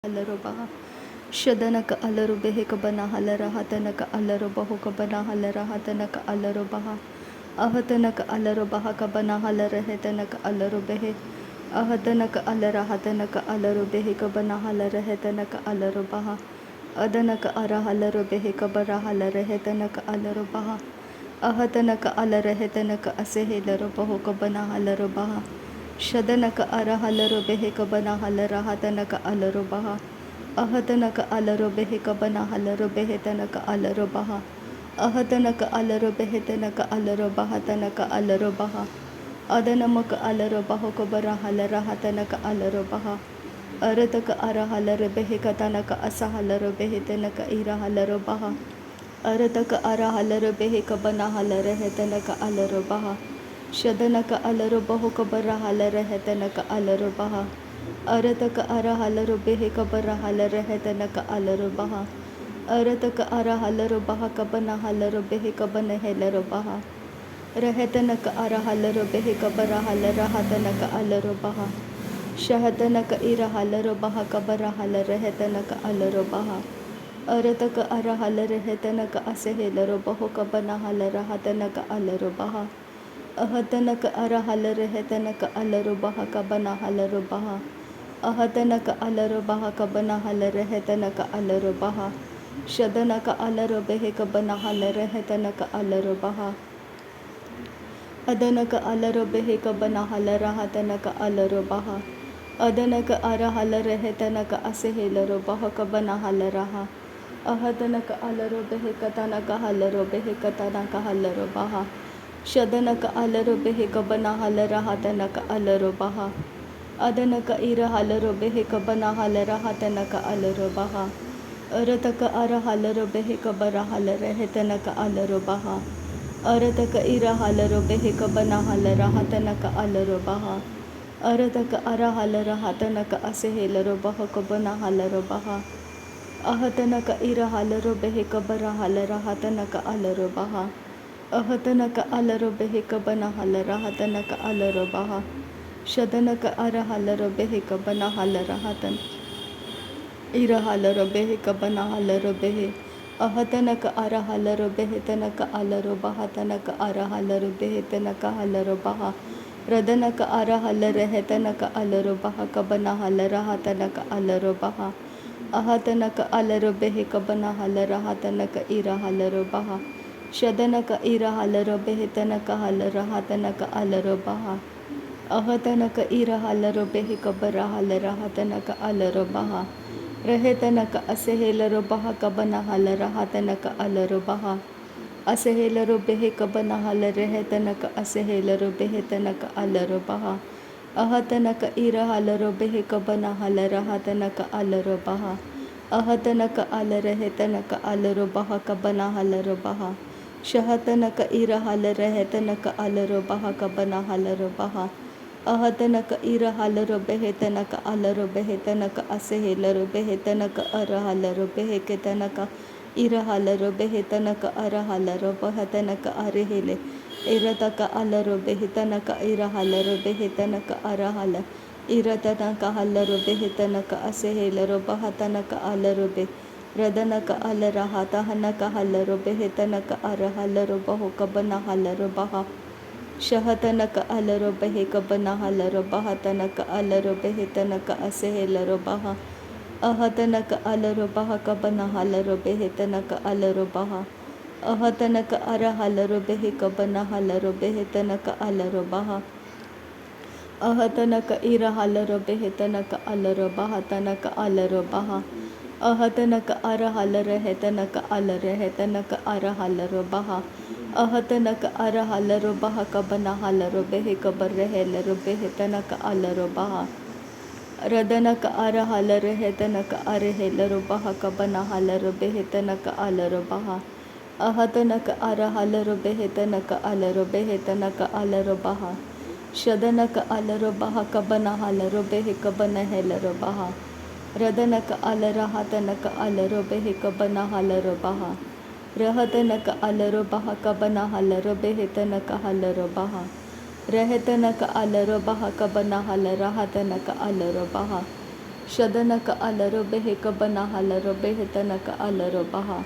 ಅಲರು ಬಹ ಶದನಕ ಅಲರು ಬೆಹಕ ಬನ ಹಲರ ಹತನಕ ಅಲರು ಬಹುಕ ಬನ ಹಲರ ಹತನಕ ಅಲರು ಬಹ ಅಹತನಕ ಅಲರು ಬಹಕ ಬನ ಹಲರ ಹೆತನಕ ಅಲರು ಬೆಹೆ ಅಹತನಕ ಅಲರ ಹತನಕ ಅಲರು ಬೆಹಿಕ ಬನ ಹಲರ ಹೆತನಕ ಅಲರು ಬಹ ಅದನಕ ಅರ ಹಲರು ಬೆಹಿಕ ಬರ ಹಲರ ಹೆತನಕ ಅಲರು ಬಹ ಅಹತನಕ ಅಲರ ಹೆತನಕ ಅಸೆಹಿಲರು ಬಹುಕ ಬನ ಹಲರು ಬಹ ಶದನಕ ಅರ ಹಲರು ಬೆಹಿಕ ಬನ ಹಲರ ಹತನಕ ಅಲರು ಬಹ ಅಹತನಕ ಅಲರು ಬೆಹಿಕ ಬನ ಹಲರು ಬೆಹೆತನಕ ಅಲರು ಬಹ ಅಹತನಕ ಅಲರು ಬೆಹೆತನಕ ಅಲರು ಬಹತನಕ ಅಲರು ಬಹ ಅದನಮಕ ಅಲರು ಬಹುಕ ಬರ ಹಲರ ಹತನಕ ಅಲರು ಬಹ ಅರತಕ ಅರ ಹಲರು ಬೆಹಿಕ ತನಕ ಅಸ ಹಲರು ಬೆಹಿತನಕ ಇರ ಹಲರು ಬಹ ಅರತಕ ಅರ ಹಲರು ಬೆಹಿಕ ಬನ ಹಲರ ಹೆತನಕ ಅಲರು ಬಹ ಶದನಕ ಅಲರು ಬಹುಕ ಬರ ಹಲರ ಹೆತನಕ ಅಲರು ಬಹ ಅರತಕ ಅರ ಹಲರು ಬೆಹಿಕ ಬರ ಹಲರ ಹೆತನಕ ಅಲರು ಬಹ ಅರತಕ ಅರ ಹಲರು ಬಹಕ ಬನ ಹಲರು ಬೆಹಿಕ ಬನ ಹೆಲರು ಬಹ ರಹೆತನಕ ಅರ ಹಲರು ಬೆಹಿಕ ಬರ ಹಲರ ಹತನಕ ಅಲರು ಬಹ ಶಹತನಕ ಇರ ಹಲರು ಬಹಕ ಬರ ಹಲರ ಹೆತನಕ ಅಲರು ಬಹ ಅರತಕ ಅರ ಹಲರ ಹೆತನಕ ಅಸೆಹೆಲರು ಬಹುಕ ಬನ ಹಲರ ಹತನಕ ಅಲರು ಬಹ ಅಹತನಕ ಅರ ಹಲರ ಹೆತನಕ ಅಲರು ಬಹಕ ಬನ ಹಲರು ಬಹ ಅಹತನಕ ಅಲರು ಬಹಕ ಬನ ಹಲರ ಹೆತನಕ ಅಲರು ಬಹ ಶದನಕ ಅಲರು ಬೆಹಿಕ ಬನ ಹಲರ ಹೆತನಕ ಅಲರು ಬಹ ಅದನಕ ಅಲರು ಬೆಹಿಕ ಬನ ಹಲರ ಹತನಕ ಅಲರು ಬಹ ಅದನಕ ಅರ ಹಲರ ಹೆತನಕ ಅಸೆಹಿಲರು ಬಹುಕ ಬನ ಹಲರಹ ಅಹತನಕ ಅಲರು ಬೆಹಿಕ ತನಕ ಹಲರು ಬೆಹಿಕ ತನಕ ಹಲರು ಬಹ ಶದನಕ ಅಲರು ಬೆಹಿಕ ಬನ ಹಲರ ಹತನಕ ಅಲರು ಬಹ ಅದನಕ ಇರ ಹಲರು ಬೆಹಿಕ ಬನ ಹಲರ ಹತನಕ ಅಲರು ಬಹ ಅರತಕ ಅರ ಹಲರು ಬೆಹಿಕ ಬರ ಹಲರ ಹೆತನಕ ಅಲರು ಬಹ ಅರತಕ ಇರ ಹಲರು ಬೆಹಿಕ ಬನ ಹಲರ ಹತನಕ ಅಲರು ಬಹ ಅರತಕ ಅರ ಹಲರ ಹತನಕ ಅಸೆಹಿಲರು ಬಹುಕ ಬನ ಹಲರು ಬಹ ಅಹತನಕ ಇರ ಹಲರು ಬೆಹಿಕ ಬರ ಹಲರ ಹತನಕ ಅಲರು ಬಹ ಅಹತನಕ ಅಲರು ಬೆಹಿಕ ಬನ ಹಲರ ಹತನಕ ಅಲರು ಬಹ ಶದನಕ ಅರ ಹಲರು ಬೆಹಿಕ ಬನ ಹಲರ ಹತನ ಇರ ಹಲರು ಬೆಹಿಕ ಬನ ಹಲರು ಬೆಹೆ ಅಹತನಕ ಅರ ಹಲರು ಬೆಹೆತನಕ ಅಲರು ಬಹತನಕ ಅರ ಹಲರು ಬೆಹೆತನಕ ಹಲರು ಬಹ ರದನಕ ಅರ ಹಲರ ಹೆತನಕ ಅಲರು ಬಹಕ ಬನ ಹಲರ ಹತನಕ ಅಲರು ಬಹ ಅಹತನಕ ಅಲರು ಬೆಹಿಕ ಬನ ಹಲರ ಹತನಕ ಇರ ಹಲರು ಬಹ ಶದನಕ ಇರ ಹಲರು ಬೆಹೆತನಕ ಹಲರ ಹತನಕ ಅಲರು ಬಹ ಅಹತನಕ ಇರ ಹಲರು ಬೆಹಿಕ ಬರ ಹಲರ ಹತನಕ ಅಲರು ಬಹ ರಹೆತನಕ ಅಸೆಹಿಲರು ಬಹಕ ಬನ ಹಲರ ಹತನಕ ಅಲರು ಬಹ ಅಸೆಹಿಲರು ಬೆಹಿಕ ಬನ ಹಲರ ಹೆತನಕ ಅಸೆಹಿಲರು ಬೆಹೆತನಕ ಅಲರು ಬಹ ಅಹತನಕ ಇರ ಹಲರು ಬೆಹಿಕ ಬನ ಹಲರ ಹತನಕ ಅಲರು ಬಹ ಅಹತನಕ ಅಲರ ಹೆತನಕ ಅಲರು ಬಹಕ ಬನ ಹಲರು ಬಹ ಶಹತನಕ ಇರ ಹಲರ ಹೆತನಕ ಅಲರು ಬಹಕ ಬನ ಹಲರು ಬಹ ಅಹತನಕ ಇರ ಹಲರು ಬೆಹೆತನಕ ಅಲರು ಬೆಹೆತನಕ ಅಸೆಹಿಲರು ಬೆಹೆತನಕ ಅರ ಹಲರು ಬೆಹೆಕೆತನಕ ಇರ ಹಲರು ಬೆಹೆತನಕ ಅರ ಹಲರು ಬಹತನಕ ಅರೆಹಿಲೆ ಇರತಕ ಅಲರು ಬೆಹಿತನಕ ಇರ ಹಲರು ಬೆಹೆತನಕ ಅರ ಹಲ ಇರತನಕ ಹಲರು ಬೆಹೆತನಕ ಅಸೆಹಿಲರು ಬಹತನಕ ಅಲರು ಬೆ ರದನಕ ಅಲರ ಹತಹನಕ ಹಲರು ಬೆಹೆತನಕ ಅರ ಹಲರು ಬಹುಕ ಬನ ಹಲರು ಬಹ ಶಹತನಕ ಅಲರು ಬೆಹಿಕ ಬನ ಹಲರು ಬಹತನಕ ಅಲರು ಬೆಹೆತನಕ ಅಸೆಹಿಲರು ಬಹ ಅಹತನಕ ಅಲರು ಬಹಕ ಬನ ಹಲರು ಬೆಹೆತನಕ ಅಲರು ಬಹ ಅಹತನಕ ಅರ ಹಲರು ಬೆಹಿಕ ಬನ ಹಲರು ಬೆಹೆತನಕ ಅಲರು ಬಹ ಅಹತನಕ ಇರ ಹಲರು ಬೆಹೆತನಕ ಅಲರು ಬಹತನಕ ಅಲರು ಬಹ ಅಹತನಕ ಅರ ಹಲರ ಹೆತನಕ ಅಲರ ಹೆತನಕ ಅರ ಹಲರು ಬಹ ಅಹತನಕ ಅರ ಹಲರು ಬಹಕ ಬನ ಹಲರು ಬೆಹಿಕ ಬರ್ರ ಹೆಲರು ಬೆಹೆತನಕ ಅಲರು ಬಹ ರದನಕ ಅರ ಹಲರು ಹೆತನಕ ಅರೆಹೆಲರು ಬಹಕ ಬನ ಹಲರು ಬೆಹೆತನಕ ಅಲರು ಬಹ ಅಹತನಕ ಅರ ಹಲರು ಬೆಹೆತನಕ ಅಲರು ಬೆಹೆತನಕ ಅಲರು ಬಹ ಶದನಕ ಅಲರು ಬಹಕ ಬನ ಹಲರು ಬೆಹಿಕ ಬನ ಹೆಲರು ಬಹ ರದನಕ ಅಲರ ಹತನಕ ಅಲರು ಬೆಹಿಕ ಬನ ಹಲರು ಬಹ ರಹತನಕ ಅಲರು ಬಹಕ ಬನ ಹಲರು ಬೆಹೆತನಕ ಹಲರು ಬಹ ರಹೆತನಕ ಅಲರು ಬಹಕ ಬನ ಹಲರ ಹತನಕ ಅಲರು ಬಹ शदनक अलरो बेहे कबना हलरो बेहे तनक अलरो बहा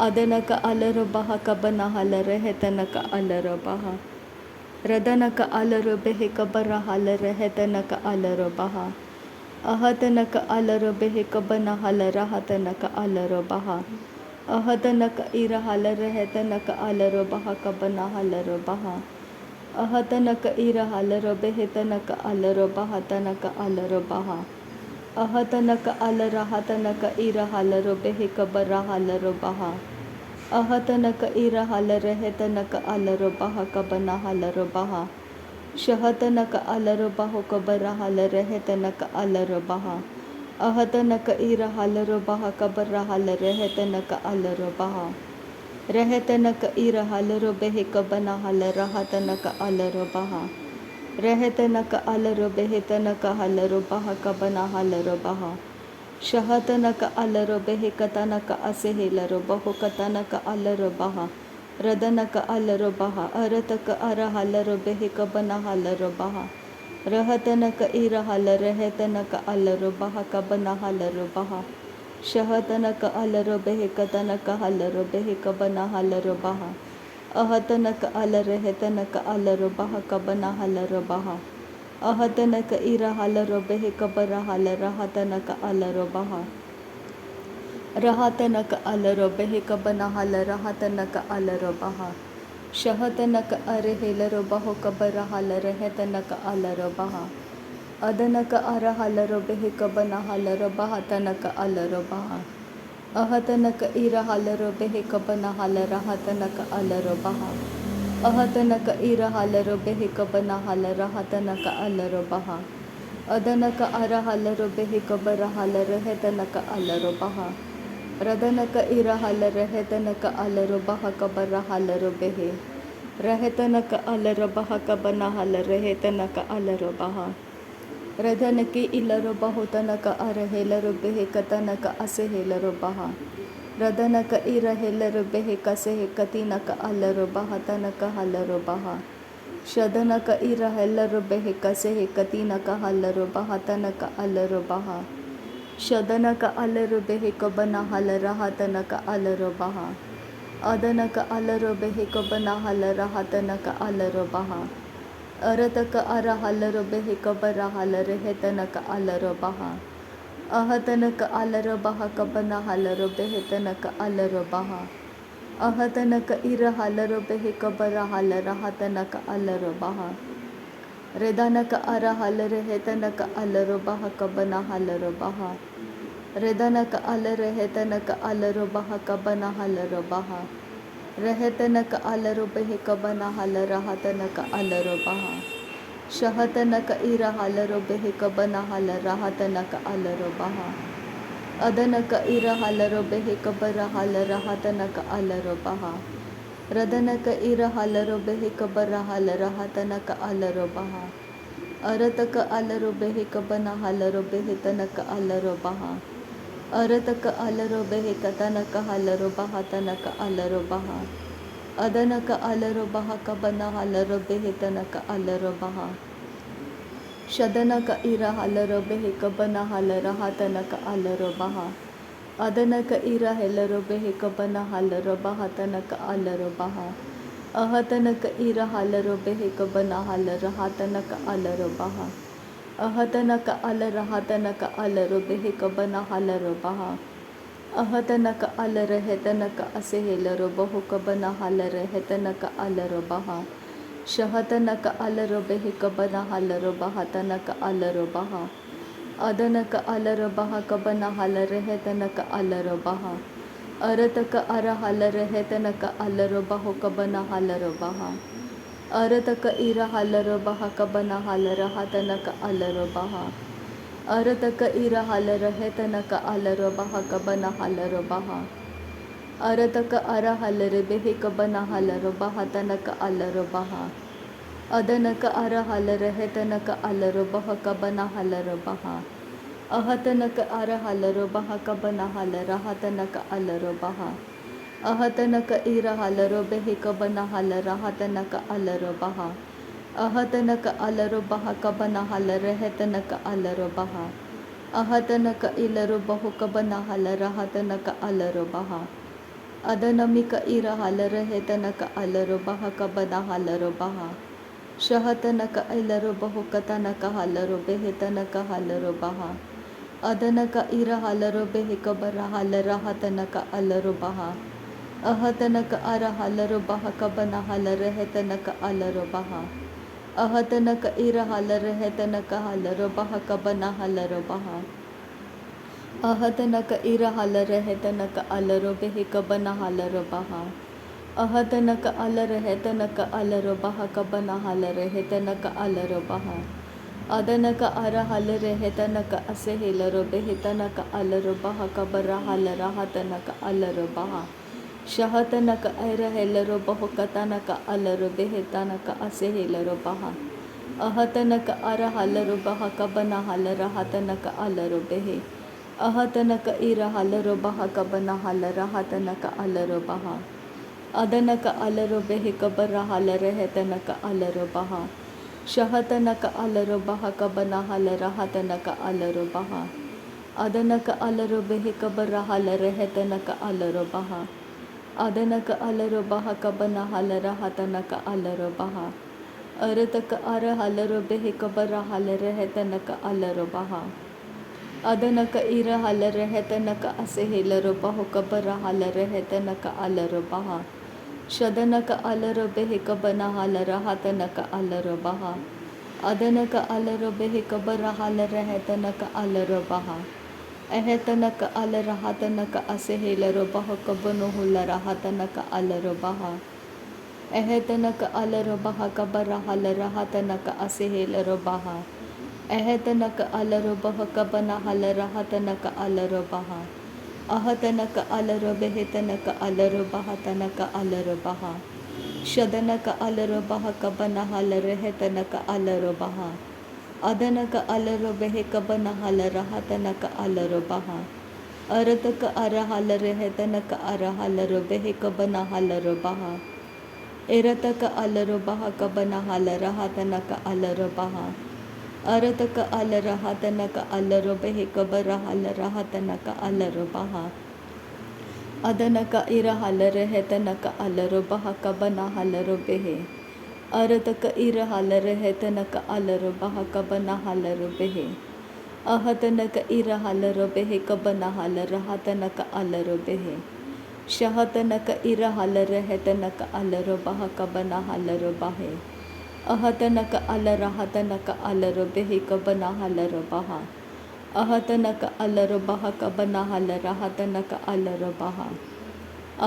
अदनक अलरो बहा कबना हलरे है तनक अलरो बहा रदनक अलरो बेहे कबरा हलरे है तनक अलरो बहा अहतनक अलरो बेहे कबना हलरा हतनक अलरो बहा अहतनक इर हलरे है तनक अलरो बहा कबना हलरो बहा अहतनक इर हलरो बेहे तनक अलरो बहा तनक अलरो बहा अहतनक अलरा हतनक इर हलरो बेहे कबरा हलरो बहा अहतनक इर हलरे है तनक अलरो बहा कबना हलरो बहा शहतनक अलरो बहो कबरा हलरे है तनक अलरो बहा अहतनक इर हलरो बहा कबरा हलरे है तनक अलरो बहा रहतनक इर हलरो बेहे कबना हलरा हतनक अलरो बहा रहतनक अलरो बेहे तनक हलरो बहा कबना हलरो बहा शहतनक अलरो बेहे कतनक असेहेलरो बहो कतनक अलरो बहा रदनक अलरो बहा अरतक अर हलरो बेहे कबना हलरो बहा रहतनक इर हलर रहतनक अलरो बहा कबना हलरो बहा शहतनक अलरो बेहे कतनक हलरो बेहे कबना हलरो बहा अहतनक अलर रहतनक अलरो बहा कबना हलरो बहा अहतनक इर हलरो बेहे कबरा हलर हतनक अलरो बहा रहतनक अलरो बेहे कबना हलर हतनक अलरो बहा शहतनक अरे हेलरो बहो कबरा हलर हैतनक अलरो बहा अदनक अर हलरो बेहे कबना हलरो बहा तनक अलरो बहा अहतनक इर हलरो बेहे कबना हलर हतनक अलरो बहा अहतनक इर हलरो बेहे कबना हलर हतनक अलरो बहा अदनक अर हलरो बेहे कबरा हलर हैतनक अलरो बहा रदनक इर हलर हैतनक अलरो बहा कबरा हलरो बेहे रहतनक अलरो बहा कबना हलर हैतनक अलरो बहा रदनकी इलरो बहो तनक अर हेलरो बेहे कतनक असे हेलरो बहा रदनक इर हेलरो बेहे कसे कतिनक अलरो बहा तनक हलरो बहा शदनक इर हेलरो बेहे कसे कतिनक हलरो बहा तनक अलरो बहा शदनक अलरो बेहे कबना हलरा हतनक अलरो बहा अदनक अलरो बेहे कबना हलरा हतनक अलरो बहा अरतक अर हलरो बेहे कबरा हलरे हैतनक अलरो बहा अहतनक अलरो बहा कबना हलरो बेहे तनक अलरो बहा अहतनक इर हलरो बेहे कबरा हलरा हतनक अलरो बहा रेदनक अर हलरे हैतनक अलरो बहा कबना हलरो बहा रेदनक अलर हैतनक अलरो बहा कबना हलरो बहा रहतनक अलरो बेहे कबना हलरा हतनक अलरो बहा शहतनक इर हलरो बेहे कबना हलरा हतनक अलरो बहा अदनक इर हलरो बेहे कबरा हलरा हतनक अलरो बहा रदनक इर हलरो बेहे कबरा हलरा हतनक अलरो बहा अरतक अलरो बेहे कबना हलरो बेहे तनक अलरो बहा अरतक अलरो बेहे कतनक हलरो बहा तनक अलरो बहा अदनक अलरो बहा कबना हलरो बेहे तनक अलरो बहा शदनक इर हलरो बेहे कबना हलरा हतनक अलरो बहा अदनक इर हेलरो बेहे कबना हलरो बहा तनक अलरो बहा अहतनक इर हलरो बेहे कबना हलरा हतनक अलरो बहा अहतनक अलर हतनक अलरो बेहे कबना हलरो बहा अहतनक अलर हैतनक असे हेलरो बहो कबना हलर हैतनक अलरो बहा शहतनक अलरो बेहे कबना हलरो बहा तनक अलरो बहा अदनक अलरो बहा कबना हलर हैतनक अलरो बहा अरतक अर हलर हैतनक अलरो बहो कबना हलरो बहा अरतक इर हलरो बहा कबना हलर हतनक अलरो बहा अरतक इर हलर हैतनक अलरो बहा कबना हलरो बहा अरतक अर हलर बेहे कबना हलरो बहा तनक अलरो बहा अदनक अर हलर हैतनक अलरो बहा कबना हलरो बहा अहतनक अर हलरो बहा कबना हलरा हतनक अलरो बहा अहतनक इर हलरो बेहे कबना हलरा हतनक अलरो बहा अहतनक अलरो बहा कबना हलर हैतनक अलरो बहा ಅಹತನಕ ಇಲರು ಬಹುಕಬನ ಹಲರ ಹತನಕ ಅಲರು ಬಹ ಅದನಮಿಕ ಇರ ಹಲರ ಹೆತನಕ ಅಲರು ಬಹ ಕಬನ ಹಲರು ಬಹ ಶಹತನಕ ಇಲರು ಬಹುಕತನಕ ಹಲರು ಬೆಹೆತನಕ ಹಲರು ಬಹ ಅದನಕ ಇರ ಹಲರು ಬೆಹಿಕಬರ ಹಲರ ಹತನಕ ಅಲರು ಬಹ ಅಹತನಕ ಅರ ಹಲರು ಬಹ ಕಬನ ಹಲರ ಹೆತನಕ ಅಲರು ಬಹ ಅಹತನಕ ಇರ ಹಲರ ಹೆತನಕ ಹಲರು ಬಹ ಕಬನ ಹಲರು ಬಹ ಅಹತನಕ ಇರ ಹಲರ ಹೆತನಕ ಅಲರು ಬೆಹಿ ಕಬನ ಹಲರು ಬಹ ಅಹತನಕ ಅಲರ ಹೆತನಕ ಅಲರು ಬಹ ಕಬನ ಹಲರ ಹೆತನಕ ಅಲರು ಬಹ ಅದನಕ ಅರ ಹಲರ ಹೆತನಕ ಅಸೆ ಹಿಲರು ಬೆಹಿತನಕ ಅಲರು ಬಹ ಕಬರ ಹಲರ ಹತನಕ ಅಲರು ಬಹ ಶಹತನಕ ಐರ ಹೆಲರು ಬಹು ಕತನಕ ಅಲರು ಬೆಹಿತನಕ ಅಸೆ ಹಿಲರು ಬಹ ಅಹತನಕ ಅರ ಹಲರು ಬಹ ಕಬನ ಹಲರ ಹತನಕ ಅಲರು ಬೆಹಿ ಅಹತನಕ ಇರ ಹಲರು ಬಹ ಕಬನ ಹಲರ ಹತನಕ ಅಲರು ಬಹ ಅದನಕ ಅಲರು ಬೆಹಿ ಕಬರ ಹಲರ ಹೆತನಕ ಅಲರು ಬಹ ಶಹತನಕ ಅಲರು ಬಹ ಕಬನ ಹಲರ ಹತನಕ ಅಲರು ಬಹ ಅದನಕ ಅಲರು ಬೆಹಿ ಕಬರ ಹಲರ ಹೆತನಕ ಅಲರು ಬಹ ಅದನಕ ಅಲರು ಬಹ ಕಬನ ಹಲರ ಹತನಕ ಅಲರು ಬಹ ಅರತಕ ಅರ ಹಲರು ಬೆಹಿ ಕಬರ ಹಲರ ಹೆತನಕ ಅಲರು ಬಹ ಅದನಕ ಇರ ಹಲರ ಹೆತನಕ ಅಸೆ ಹಿಲರು ಬಹು ಕಬರ ಹಲರ ಹೆತನಕ ಅಲರು ಬಹ ಶದನಕ ಅಲರು ಬೆಹಿ ಕಬನ ಹಲರ ಹತನಕ ಅಲರು ಬಹ ಅದನಕ ಅಲರು ಬೆಹಿ ಕಬರ ಹಲರ ಹೆತನಕ ಅಲರು ಬಹ ಎಹೆತನಕ ಅಲರ ಹತನಕ ಅಸೆ ಹಿಲರು ಬಹು ಕಬನು ಹುಲರ ಹತನಕ ಅಲರು ಬಹ ಎಹೆತನಕ ಅಲರು ಬಹ ಕಬರ ಹಲರ ಹತನಕ ಅಸೆ ಹಿಲರು ಬಹ ಎಹೆತನಕ ಅಲರು ಬಹ ಕಬನ ಹಲರ ಹತನಕ ಅಲರು ಬಹ ಅಹತನಕ ಅಲರು ಬೆಹಿತನಕ ಅಲರು ಬಹ ತನಕ ಅಲರು ಬಹ ಶದನಕ ಅಲರು ಬಹ ಕಬನ ಹಲರ ಹೆತನಕ ಅಲರು ಬಹ ಅದನಕ ಅಲರು ಬೆಹಿ ಕಬನ ಹಲರ ಹತನಕ ಅಲರು ಬಹ ಅರತಕ ಅರ ಹಲರ ಹೆತನಕ ಅರ ಹಲರು ಬೆಹಿ ಕಬನ ಹಲರು ಬಹ ಎರತಕ ಅಲರು ಬಹ ಕಬನ ಹಲರ ಹತನಕ ಅಲರು ಬಹ ಅರತಕ ಅಲರ ಹತನಕ ಅಲರು ಬೆಹಿ ಕಬರ ಹಲರ ಹತನಕ ಅಲರು ಬಹ ಅದನಕ ಇರ ಹಲರ ಹೆತನಕ ಅಲರು ಬಹ ಕಬನ ಹಲರು ಬೆಹಿ ಅರತಕ ಇರ ಹಲರ ಹೆತನಕ ಅಲರು ಬಹ ಕಬನ ಹಲರು ಬೆಹಿ ಅಹತನಕ ಇರ ಹಲರು ಬೆಹಿ ಕಬನ ಹಲರ ಹತನಕ ಅಲರು ಬೆಹಿ ಶಹತನಕ ಇರ ಹಲರ ಹೆತನಕ ಅಲರು ಬಹ ಕಬನ ಹಲರು ಬಹೆ ಅಹತನಕ ಅಲರ ಹತನಕ ಅಲರು ಬೆಹಿ ಕಬನ ಹಲರು ಬಹ ಅಹತನಕ ಅಲರು ಬಹ ಕಬನ ಹಲರ ಹತನಕ ಅಲರು ಬಹ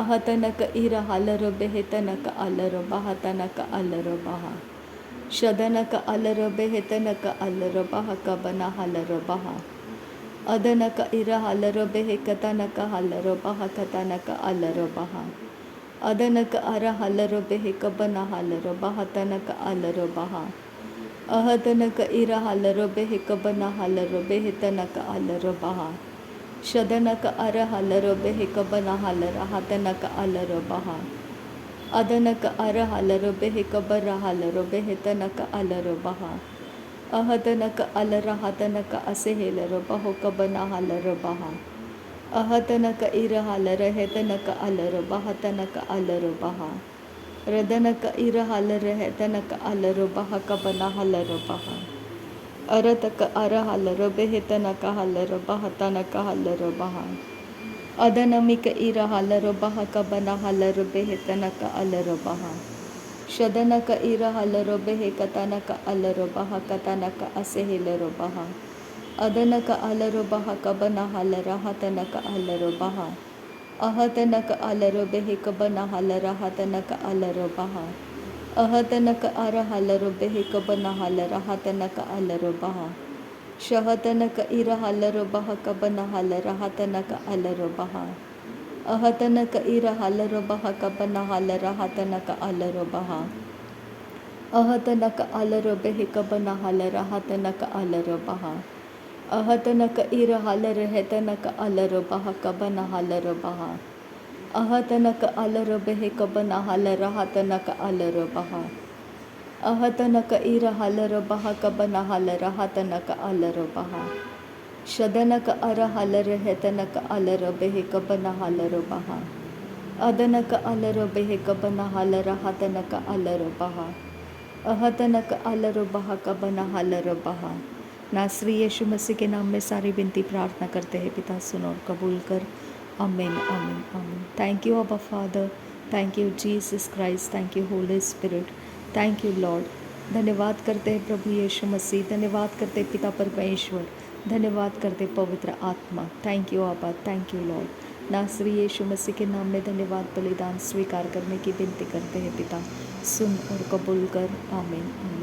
ಅಹತನಕ ಇರ ಹಲರು ಬೆಹಿತನಕ ಅಲರು ಬಹ ತನಕ ಅಲರು ಬಹ ಶದನಕ ಅಲರು ಬೆಹಿತನಕ ಅಲರು ಬಹ ಕಬನ ಹಲರು ಬಹ ಅದನಕ ಇರ ಹಲರು ಬೆಹಿ ಕತನಕ ಹಲರು ಬಹ ಕತನಕ ಅಲರು ಬಹ ಅದನಕ ಅರ ಹಲರು ಬೆಹಿ ಕಬನ ಹಲರು ಬಹ ತನಕ ಅಲರು ಬಹ ಅಹತನಕ ಇರ ಹಲರು ಬೆಹಿ ಕಬನ ಹಲರು ಬೆಹಿತನಕ ಅಲರು ಬಹ ಶದನಕ ಅರ ಹಲರು ಬೆಹಿ ಕಬನ ಹಲರ ಹತನಕ ಅಲರು ಬಹ ಅದನಕ ಅರ ಹಲರು ಬೆಹಿ ಕಬರ ಹಲರು ಬೆಹಿತನಕ ಅಲರು ಬಹ ಅಹತನಕ ಅಲರ ಹತನಕ ಅಸೆ ಹಿಲರು ಬಹು ಕಬನ ಹಲರು ಬಹ ಅಹತನಕ ಇರ ಹಲರ ಹೆತನಕ ಅಲರು ಬಹ ತನಕ ಅಲರು ಬಹ ರದನಕ ಇರ ಹಲರ ಹೆತನಕ ಅಲರು ಬಹ ಕಬನ ಹಲರು ಬಹ ಅರತಕ ಅರ ಹಲರು ಬೆಹಿತನಕ ಹಲರು ಬಹ ತನಕ ಹಲರು ಬಹ ಅದನಮಿಕ ಇರ ಹಲರು ಬಹ ಕಬನ ಹಲರು ಬೆಹಿತನಕ ಅಲರು ಬಹ ಶದನಕ ಇರ ಹಲರು ಬೆಹಿ ಕತನಕ ಅಲರು ಬಹ ಕತನಕ ಅಸೆ ಹಿಲರು ಬಹ ಅದನಕ ಅಲರು ಬಹ ಕಬನ ಹಲರ ಹತನಕ ಅಲರು ಬಹ ಅಹತನಕ ಅಲರು ಬೆಹಿ ಕಬನ ಹಲರ ಹತನಕ ಅಲರು ಬಹ ಅಹತನಕ ಅರ ಹಲರು ಬೆಹಿ ಕಬನ ಹಲರ ಹತನಕ ಅಲರು ಬಹ ಶಹತನಕ ಇರ ಹಲರು ಬಹ ಕಬನ ಹಲರ ಹತನಕ ಅಲರು ಬಹ ಅಹತನಕ ಇರ ಹಲರು ಬಹ ಕಬನ ಹಲರ ಹತನಕ ಅಲರು ಬಹ ಅಹತನಕ ಅಲರು ಬೆಹಿ ಕಬನ ಹಲರ ಹತನಕ ಅಲರು ಬಹ ಅಹತನಕ ಇರ ಹಲರ ಹೆತನಕ ಅಲರು ಬಹ ಕಬನ ಹಲರು ಬಹ ಅಹತನಕ ಅಲರು ಬೆಹಿ ಕಬನ ಹಲರ ಹತನಕ ಅಲರು ಬಹ ಅಹತನಕ ಇರ ಹಲರು ಬಹ ಕಬನ ಹಲರ ಹತನಕ ಅಲರು ಬಹ शदनक अर हलर है तनक अलर बेहक बना हलर बहा अदनक अलर बेहक बना हलर हतनक अलर बहा अहतनक अलर बहा का बना हलर बहा। नासरी यीशु मसीह के नाम में सारी विनती प्रार्थना करते हैं पिता, सुन और कबूल कर। आमीन आमीन आमीन। थैंक यू अबा father, thank you Jesus Christ, thank you Holi spirit, thank you Lord. धन्यवाद करते हैं प्रभु यीशु मसीह, धन्यवाद करते हैं पिता परमेश्वर, धन्यवाद करते पवित्र आत्मा। थैंक यू आबा, थैंक यू लॉर्ड। नासरी यीशु मसीह के नाम में धन्यवाद बलिदान स्वीकार करने की विनती करते हैं पिता, सुन और कबूल कर। आमीन आमीन।